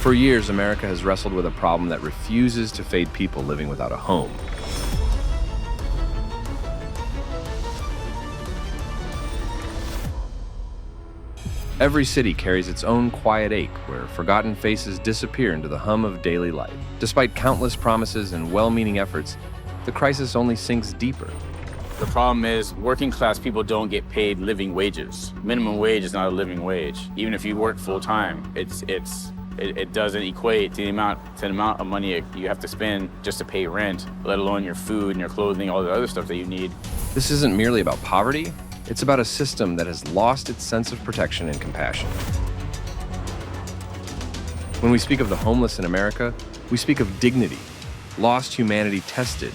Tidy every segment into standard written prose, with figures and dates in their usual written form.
For years, America has wrestled with a problem that refuses to fade people living without a home. Every city carries its own quiet ache where forgotten faces disappear into the hum of daily life. Despite countless promises and well-meaning efforts, the crisis only sinks deeper. The problem is working class people don't get paid living wages. Minimum wage is not a living wage. Even if you work full time, it doesn't equate to the amount of money you have to spend just to pay rent, let alone your food and your clothing, all the other stuff that you need. This isn't merely about poverty. It's about a system that has lost its sense of protection and compassion. When we speak of the homeless in America, we speak of dignity, lost humanity tested,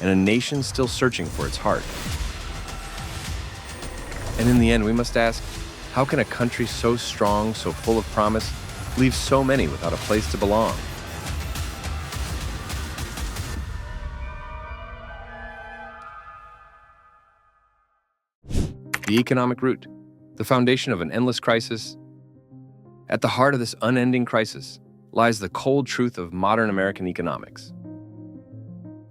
and a nation still searching for its heart. And in the end, we must ask, how can a country so strong, so full of promise, leave so many without a place to belong? The economic root, the foundation of an endless crisis. At the heart of this unending crisis lies the cold truth of modern American economics.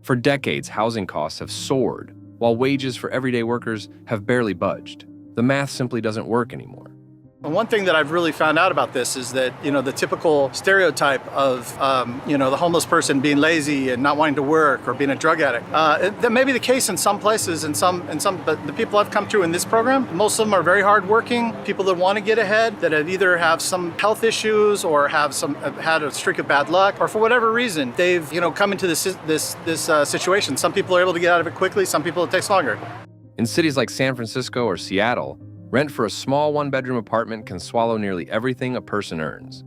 For decades, housing costs have soared, while wages for everyday workers have barely budged. The math simply doesn't work anymore. And one thing that I've really found out about this is that, the typical stereotype of, the homeless person being lazy and not wanting to work or being a drug addict. That may be the case in some places but the people I've come to in this program, most of them are very hardworking, people that want to get ahead, that either have some health issues or have had a streak of bad luck, or for whatever reason, they've, come into this situation. Some people are able to get out of it quickly, some people it takes longer. In cities like San Francisco or Seattle, rent for a small one-bedroom apartment can swallow nearly everything a person earns.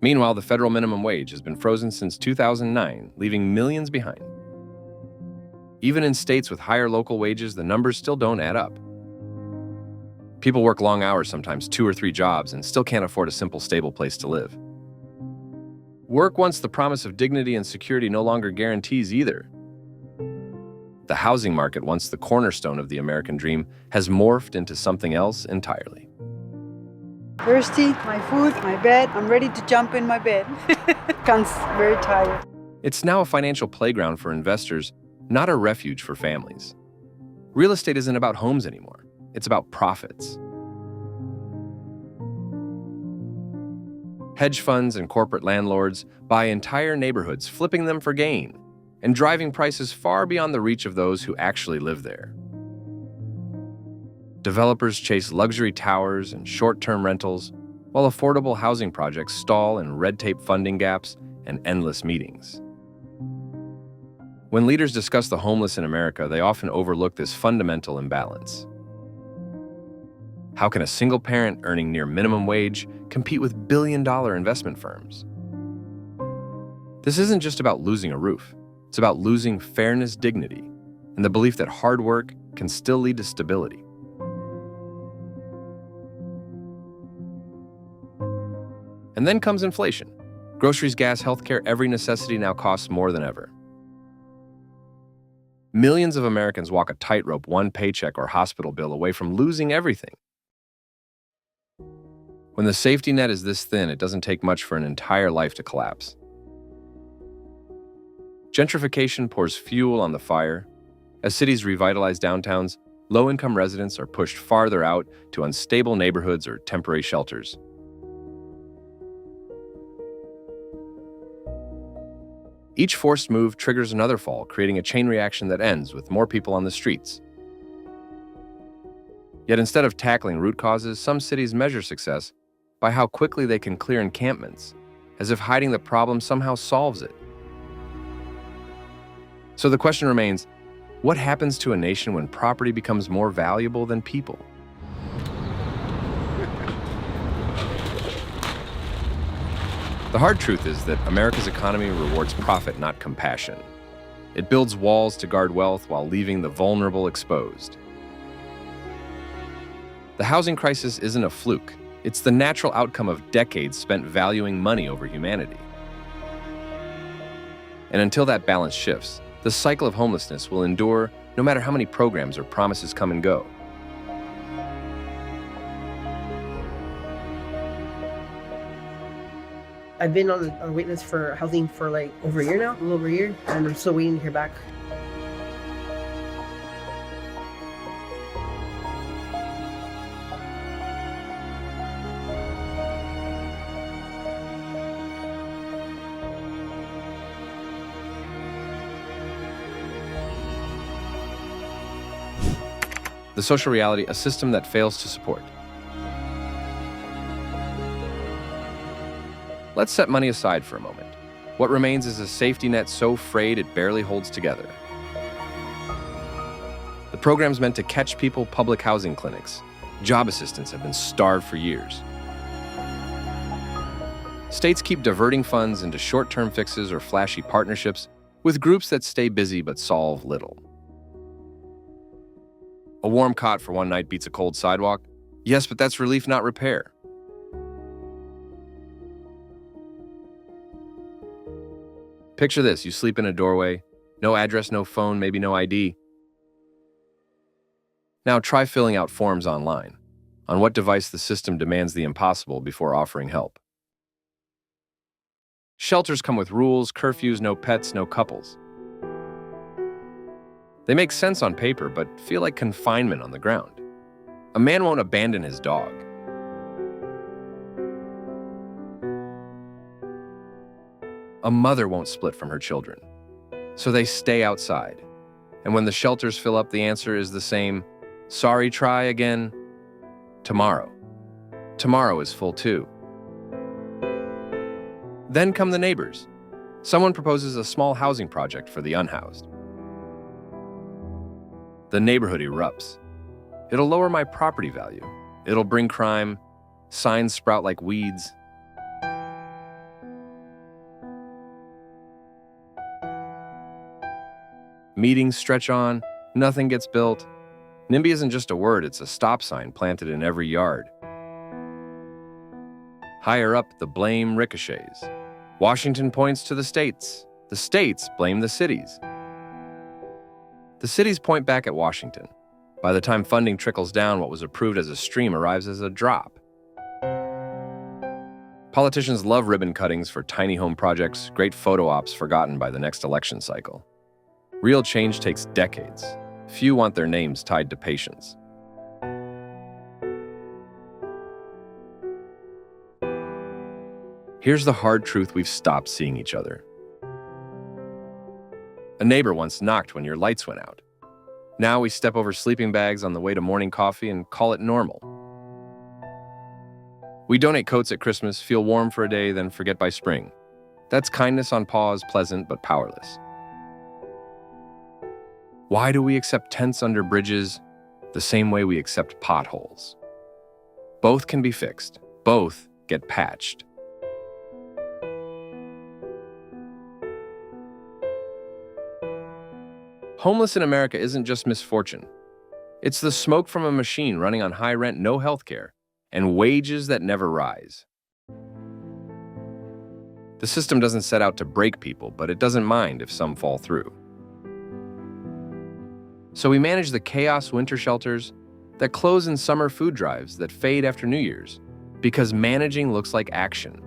Meanwhile, the federal minimum wage has been frozen since 2009, leaving millions behind. Even in states with higher local wages, the numbers still don't add up. People work long hours, sometimes 2 or 3 jobs, and still can't afford a simple, stable place to live. Work once the promise of dignity and security no longer guarantees either. The housing market, once the cornerstone of the American dream, has morphed into something else entirely. Thirsty, my food, my bed. I'm ready to jump in my bed. I'm very tired. It's now a financial playground for investors, not a refuge for families. Real estate isn't about homes anymore. It's about profits. Hedge funds and corporate landlords buy entire neighborhoods, flipping them for gain, and driving prices far beyond the reach of those who actually live there. Developers chase luxury towers and short-term rentals, while affordable housing projects stall in red-tape funding gaps and endless meetings. When leaders discuss the homeless in America, they often overlook this fundamental imbalance. How can a single parent earning near minimum wage compete with billion-dollar investment firms? This isn't just about losing a roof. It's about losing fairness, dignity, and the belief that hard work can still lead to stability. And then comes inflation. Groceries, gas, healthcare, every necessity now costs more than ever. Millions of Americans walk a tightrope, one paycheck or hospital bill away from losing everything. When the safety net is this thin, it doesn't take much for an entire life to collapse. Gentrification pours fuel on the fire. As cities revitalize downtowns, low-income residents are pushed farther out to unstable neighborhoods or temporary shelters. Each forced move triggers another fall, creating a chain reaction that ends with more people on the streets. Yet instead of tackling root causes, some cities measure success by how quickly they can clear encampments, as if hiding the problem somehow solves it. So the question remains, what happens to a nation when property becomes more valuable than people? The hard truth is that America's economy rewards profit, not compassion. It builds walls to guard wealth while leaving the vulnerable exposed. The housing crisis isn't a fluke. It's the natural outcome of decades spent valuing money over humanity. And until that balance shifts, the cycle of homelessness will endure no matter how many programs or promises come and go. I've been on a wait list for housing for like over a year now, a little over a year, and I'm still waiting to hear back. The social reality, a system that fails to support. Let's set money aside for a moment. What remains is a safety net so frayed it barely holds together. The program's meant to catch people, public housing clinics. Job assistants have been starved for years. States keep diverting funds into short-term fixes or flashy partnerships with groups that stay busy but solve little. A warm cot for one night beats a cold sidewalk? Yes, but that's relief, not repair. Picture this, you sleep in a doorway, no address, no phone, maybe no ID. Now try filling out forms online. On what device the system demands the impossible before offering help. Shelters come with rules, curfews, no pets, no couples. They make sense on paper, but feel like confinement on the ground. A man won't abandon his dog. A mother won't split from her children. So they stay outside. And when the shelters fill up, the answer is the same. Sorry, try again. Tomorrow. Tomorrow is full too. Then come the neighbors. Someone proposes a small housing project for the unhoused. The neighborhood erupts. It'll lower my property value. It'll bring crime. Signs sprout like weeds. Meetings stretch on. Nothing gets built. NIMBY isn't just a word, it's a stop sign planted in every yard. Higher up, the blame ricochets. Washington points to the states. The states blame the cities. The cities point back at Washington. By the time funding trickles down, what was approved as a stream arrives as a drop. Politicians love ribbon cuttings for tiny home projects, great photo ops forgotten by the next election cycle. Real change takes decades. Few want their names tied to patience. Here's the hard truth: we've stopped seeing each other. A neighbor once knocked when your lights went out. Now we step over sleeping bags on the way to morning coffee and call it normal. We donate coats at Christmas, feel warm for a day, then forget by spring. That's kindness on pause, pleasant but powerless. Why do we accept tents under bridges the same way we accept potholes? Both can be fixed. Both get patched. Homeless in America isn't just misfortune. It's the smoke from a machine running on high rent, no health care, and wages that never rise. The system doesn't set out to break people, but it doesn't mind if some fall through. So we manage the chaos winter shelters that close in summer, food drives that fade after New Year's, because managing looks like action.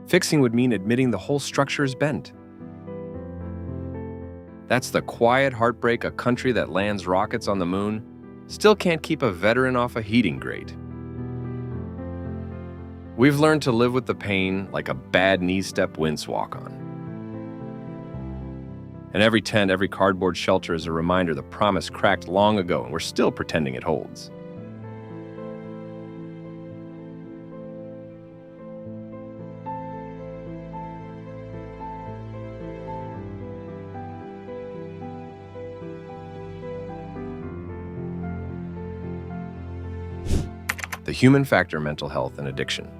Fixing would mean admitting the whole structure is bent. That's the quiet heartbreak a country that lands rockets on the moon still can't keep a veteran off a heating grate. We've learned to live with the pain like a bad knee step wince walk-on. And every tent, every cardboard shelter is a reminder the promise cracked long ago and we're still pretending it holds. The human factor, mental health, and addiction.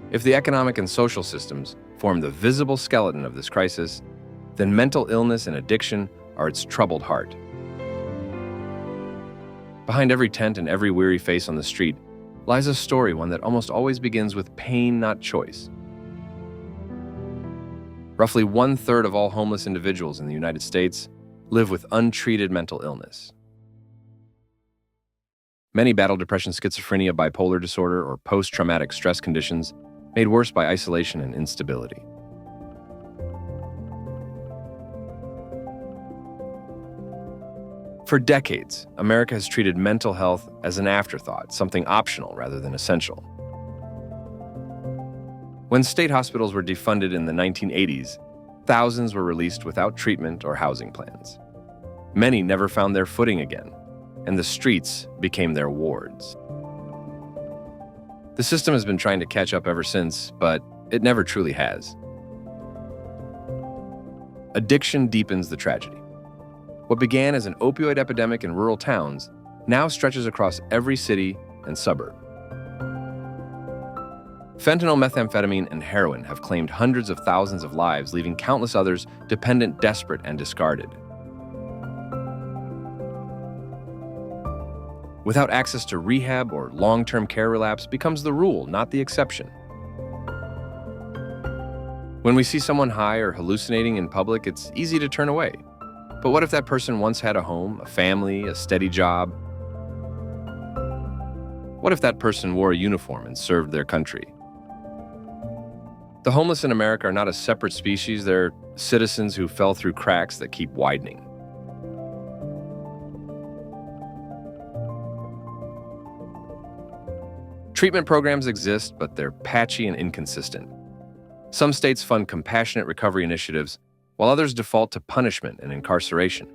If the economic and social systems form the visible skeleton of this crisis, then mental illness and addiction are its troubled heart. Behind every tent and every weary face on the street lies a story, one that almost always begins with pain, not choice. Roughly 1/3 of all homeless individuals in the United States live with untreated mental illness. Many battle depression, schizophrenia, bipolar disorder, or post-traumatic stress conditions made worse by isolation and instability. For decades, America has treated mental health as an afterthought, something optional rather than essential. When state hospitals were defunded in the 1980s, thousands were released without treatment or housing plans. Many never found their footing again, and the streets became their wards. The system has been trying to catch up ever since, but it never truly has. Addiction deepens the tragedy. What began as an opioid epidemic in rural towns now stretches across every city and suburb. Fentanyl, methamphetamine, and heroin have claimed hundreds of thousands of lives, leaving countless others dependent, desperate, and discarded. Without access to rehab or long-term care, relapse becomes the rule, not the exception. When we see someone high or hallucinating in public, it's easy to turn away. But what if that person once had a home, a family, a steady job? What if that person wore a uniform and served their country? The homeless in America are not a separate species, they're citizens who fell through cracks that keep widening. Treatment programs exist, but they're patchy and inconsistent. Some states fund compassionate recovery initiatives, while others default to punishment and incarceration.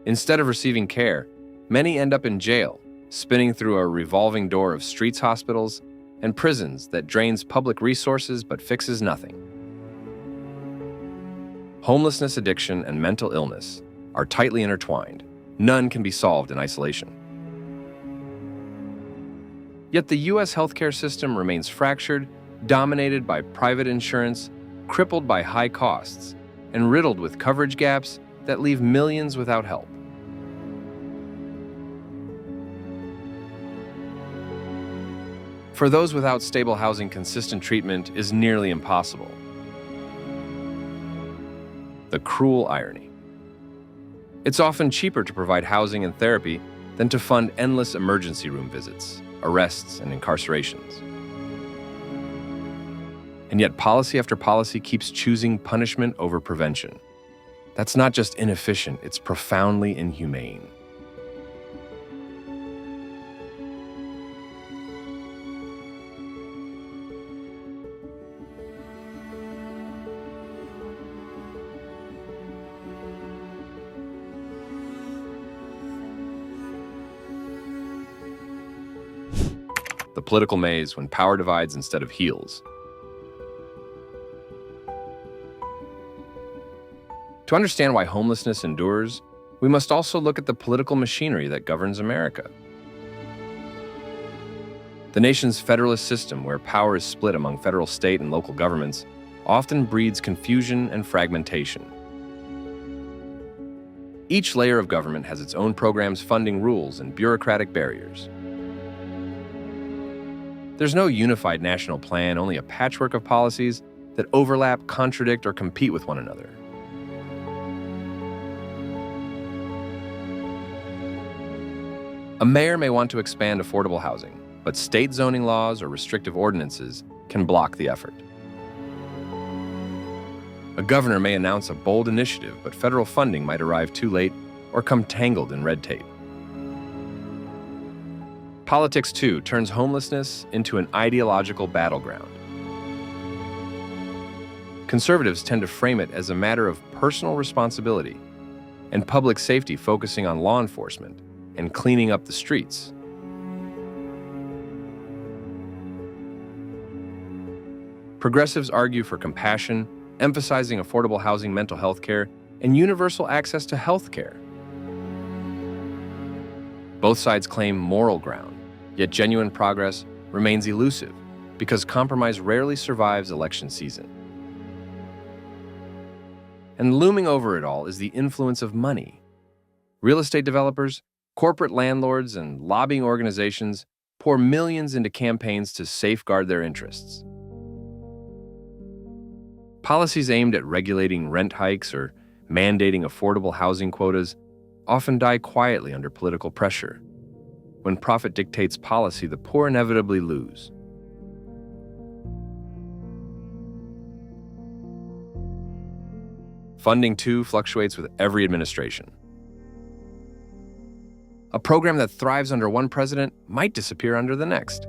Instead of receiving care, many end up in jail, spinning through a revolving door of streets, hospitals, and prisons that drains public resources but fixes nothing. Homelessness, addiction, and mental illness are tightly intertwined. None can be solved in isolation. Yet the U.S. healthcare system remains fractured, dominated by private insurance, crippled by high costs, and riddled with coverage gaps that leave millions without help. For those without stable housing, consistent treatment is nearly impossible. The cruel irony. It's often cheaper to provide housing and therapy than to fund endless emergency room visits, arrests, and incarcerations. And yet policy after policy keeps choosing punishment over prevention. That's not just inefficient, it's profoundly inhumane. The political maze when power divides instead of heals. To understand why homelessness endures, we must also look at the political machinery that governs America. The nation's federalist system, where power is split among federal, state, and local governments, often breeds confusion and fragmentation. Each layer of government has its own programs, funding, rules, and bureaucratic barriers. There's no unified national plan, only a patchwork of policies that overlap, contradict, or compete with one another. A mayor may want to expand affordable housing, but state zoning laws or restrictive ordinances can block the effort. A governor may announce a bold initiative, but federal funding might arrive too late or come tangled in red tape. Politics, too, turns homelessness into an ideological battleground. Conservatives tend to frame it as a matter of personal responsibility, and public safety focusing on law enforcement and cleaning up the streets. Progressives argue for compassion, emphasizing affordable housing, mental health care, and universal access to health care. Both sides claim moral ground, yet genuine progress remains elusive because compromise rarely survives election season. And looming over it all is the influence of money. Real estate developers, corporate landlords, and lobbying organizations pour millions into campaigns to safeguard their interests. Policies aimed at regulating rent hikes or mandating affordable housing quotas often die quietly under political pressure. When profit dictates policy, the poor inevitably lose. Funding, too, fluctuates with every administration. A program that thrives under one president might disappear under the next.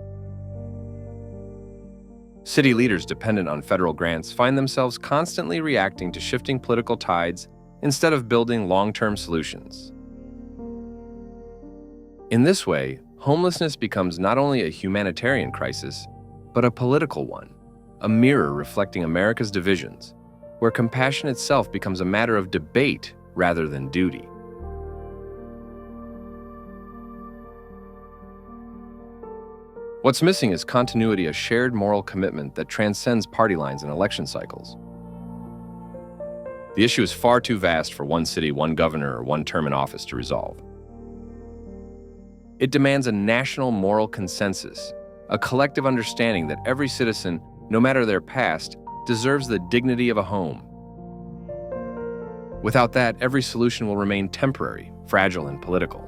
City leaders dependent on federal grants find themselves constantly reacting to shifting political tides instead of building long-term solutions. In this way, homelessness becomes not only a humanitarian crisis, but a political one, a mirror reflecting America's divisions, where compassion itself becomes a matter of debate rather than duty. What's missing is continuity, a shared moral commitment that transcends party lines and election cycles. The issue is far too vast for one city, one governor, or one term in office to resolve. It demands a national moral consensus, a collective understanding that every citizen, no matter their past, deserves the dignity of a home. Without that, every solution will remain temporary, fragile, and political.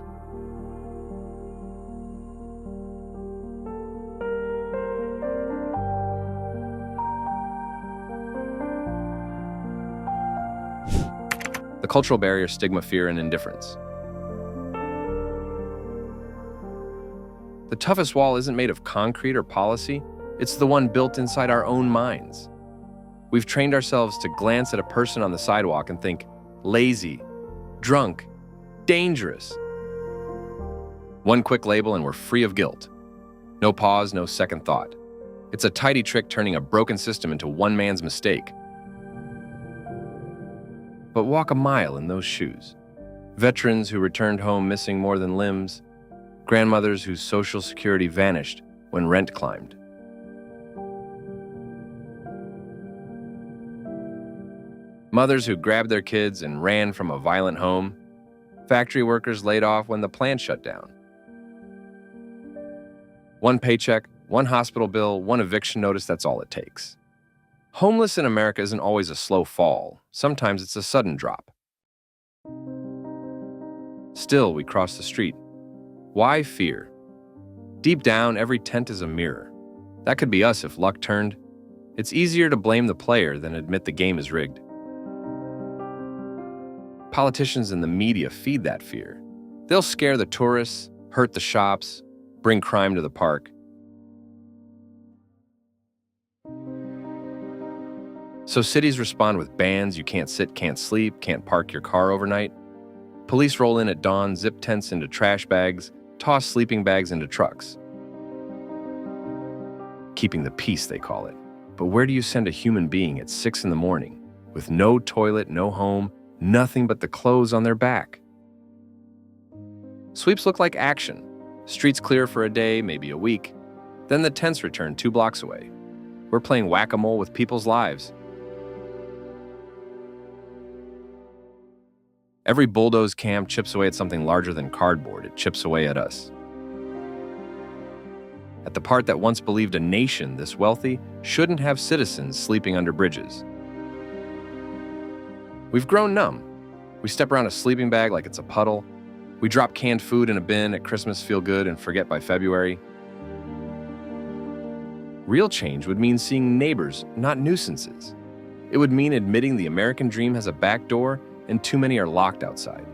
The cultural barrier, stigma, fear, and indifference. The toughest wall isn't made of concrete or policy, it's the one built inside our own minds. We've trained ourselves to glance at a person on the sidewalk and think, lazy, drunk, dangerous. One quick label and we're free of guilt. No pause, no second thought. It's a tidy trick turning a broken system into one man's mistake. But walk a mile in those shoes. Veterans who returned home missing more than limbs, grandmothers whose social security vanished when rent climbed. Mothers who grabbed their kids and ran from a violent home, factory workers laid off when the plant shut down. One paycheck, one hospital bill, one eviction notice, that's all it takes. Homeless in America isn't always a slow fall. Sometimes it's a sudden drop. Still, we cross the street. Why fear? Deep down, every tent is a mirror. That could be us if luck turned. It's easier to blame the player than admit the game is rigged. Politicians and the media feed that fear. They'll scare the tourists, hurt the shops, bring crime to the park. So cities respond with bans. You can't sit, can't sleep, can't park your car overnight. Police roll in at dawn, zip tents into trash bags, toss sleeping bags into trucks. Keeping the peace, they call it. But where do you send a human being at 6 a.m. with no toilet, no home, nothing but the clothes on their back? Sweeps look like action. Streets clear for a day, maybe a week. Then the tents return 2 blocks away. We're playing whack-a-mole with people's lives. Every bulldoze camp chips away at something larger than cardboard. It chips away at us. At the part that once believed a nation this wealthy shouldn't have citizens sleeping under bridges. We've grown numb. We step around a sleeping bag like it's a puddle. We drop canned food in a bin at Christmas, feel good, and forget by February. Real change would mean seeing neighbors, not nuisances. It would mean admitting the American dream has a back door and too many are locked outside.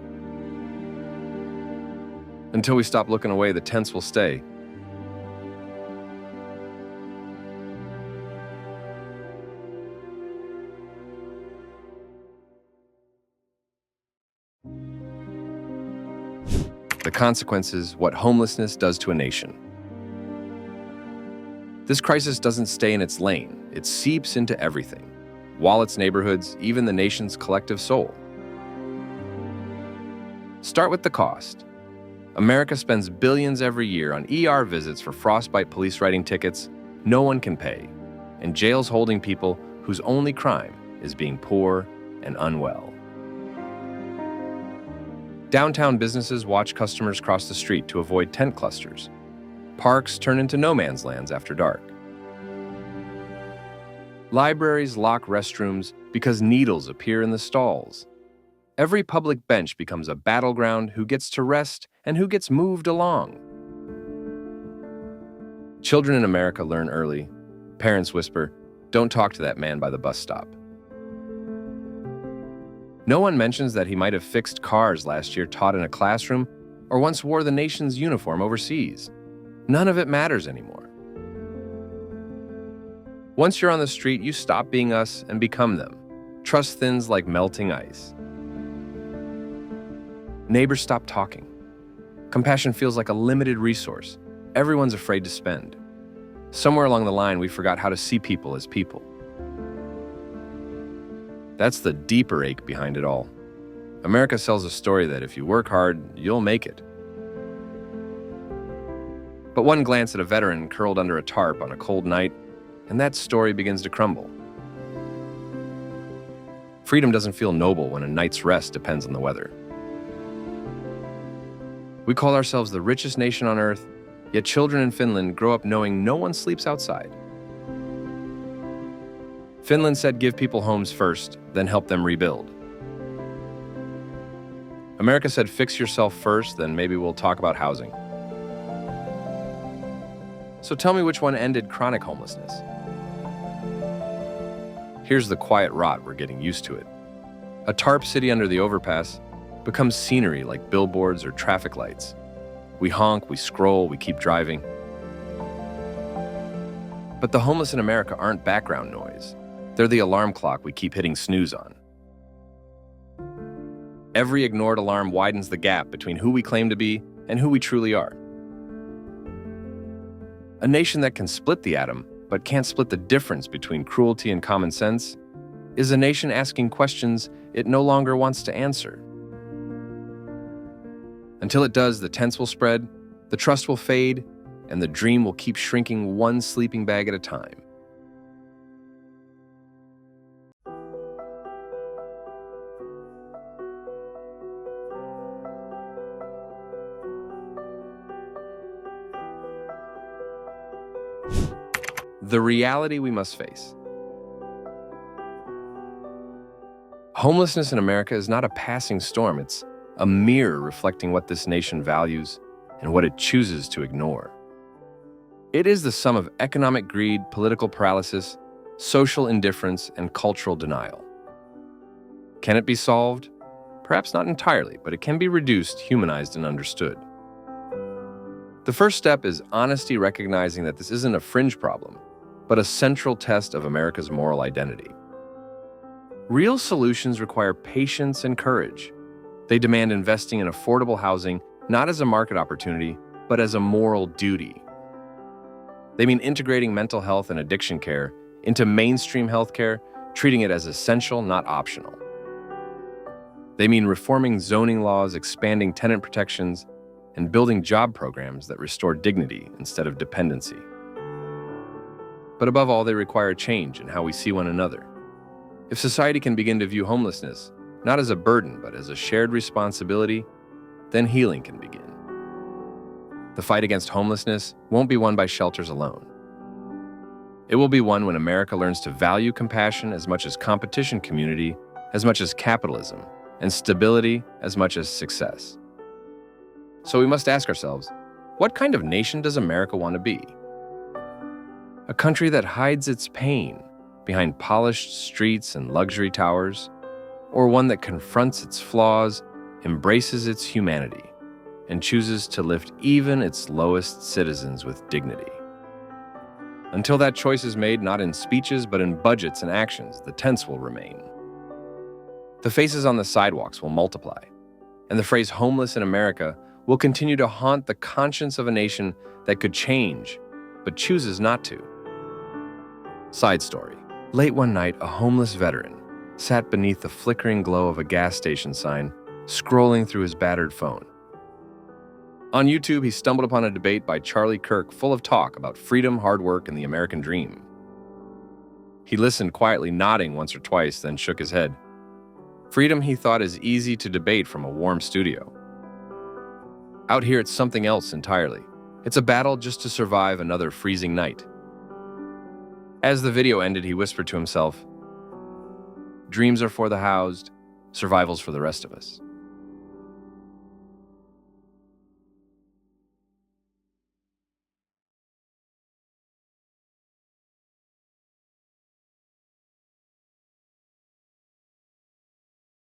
Until we stop looking away, the tents will stay. The consequences, what homelessness does to a nation. This crisis doesn't stay in its lane. It seeps into everything. Wallets, neighborhoods, even the nation's collective soul. Start with the cost. America spends billions every year on ER visits for frostbite police writing tickets no one can pay, and jails holding people whose only crime is being poor and unwell. Downtown businesses watch customers cross the street to avoid tent clusters. Parks turn into no man's lands after dark. Libraries lock restrooms because needles appear in the stalls. Every public bench becomes a battleground who gets to rest and who gets moved along. Children in America learn early. Parents whisper, "Don't talk to that man by the bus stop." No one mentions that he might have fixed cars last year taught in a classroom or once wore the nation's uniform overseas. None of it matters anymore. Once you're on the street, you stop being us and become them. Trust thins like melting ice. Neighbors stop talking. Compassion feels like a limited resource. Everyone's afraid to spend. Somewhere along the line, we forgot how to see people as people. That's the deeper ache behind it all. America sells a story that if you work hard, you'll make it. But one glance at a veteran curled under a tarp on a cold night, and that story begins to crumble. Freedom doesn't feel noble when a night's rest depends on the weather. We call ourselves the richest nation on earth, yet children in Finland grow up knowing no one sleeps outside. Finland said give people homes first, then help them rebuild. America said fix yourself first, then maybe we'll talk about housing. So tell me which one ended chronic homelessness. Here's the quiet rot we're getting used to it. A tarp city under the overpass becomes scenery like billboards or traffic lights. We honk, we scroll, we keep driving. But the homeless in America aren't background noise. They're the alarm clock we keep hitting snooze on. Every ignored alarm widens the gap between who we claim to be and who we truly are. A nation that can split the atom, but can't split the difference between cruelty and common sense, is a nation asking questions it no longer wants to answer. Until it does, the tents will spread, the trust will fade, and the dream will keep shrinking one sleeping bag at a time. The reality we must face. Homelessness in America is not a passing storm. It's a mirror reflecting what this nation values and what it chooses to ignore. It is the sum of economic greed, political paralysis, social indifference, and cultural denial. Can it be solved? Perhaps not entirely, but it can be reduced, humanized, and understood. The first step is honesty, recognizing that this isn't a fringe problem, but a central test of America's moral identity. Real solutions require patience and courage. They demand investing in affordable housing, not as a market opportunity, but as a moral duty. They mean integrating mental health and addiction care into mainstream healthcare, treating it as essential, not optional. They mean reforming zoning laws, expanding tenant protections, and building job programs that restore dignity instead of dependency. But above all, they require change in how we see one another. If society can begin to view homelessness not as a burden, but as a shared responsibility, then healing can begin. The fight against homelessness won't be won by shelters alone. It will be won when America learns to value compassion as much as competition, community as much as capitalism, and stability as much as success. So we must ask ourselves, what kind of nation does America want to be? A country that hides its pain behind polished streets and luxury towers, or one that confronts its flaws, embraces its humanity, and chooses to lift even its lowest citizens with dignity? Until that choice is made, not in speeches, but in budgets and actions, the tents will remain. The faces on the sidewalks will multiply, and the phrase homeless in America will continue to haunt the conscience of a nation that could change, but chooses not to. Side story. Late one night, a homeless veteran sat beneath the flickering glow of a gas station sign, scrolling through his battered phone. On YouTube, he stumbled upon a debate by Charlie Kirk full of talk about freedom, hard work, and the American dream. He listened quietly, nodding once or twice, then shook his head. Freedom, he thought, is easy to debate from a warm studio. Out here, it's something else entirely. It's a battle just to survive another freezing night. As the video ended, he whispered to himself, "Dreams are for the housed, survival's for the rest of us."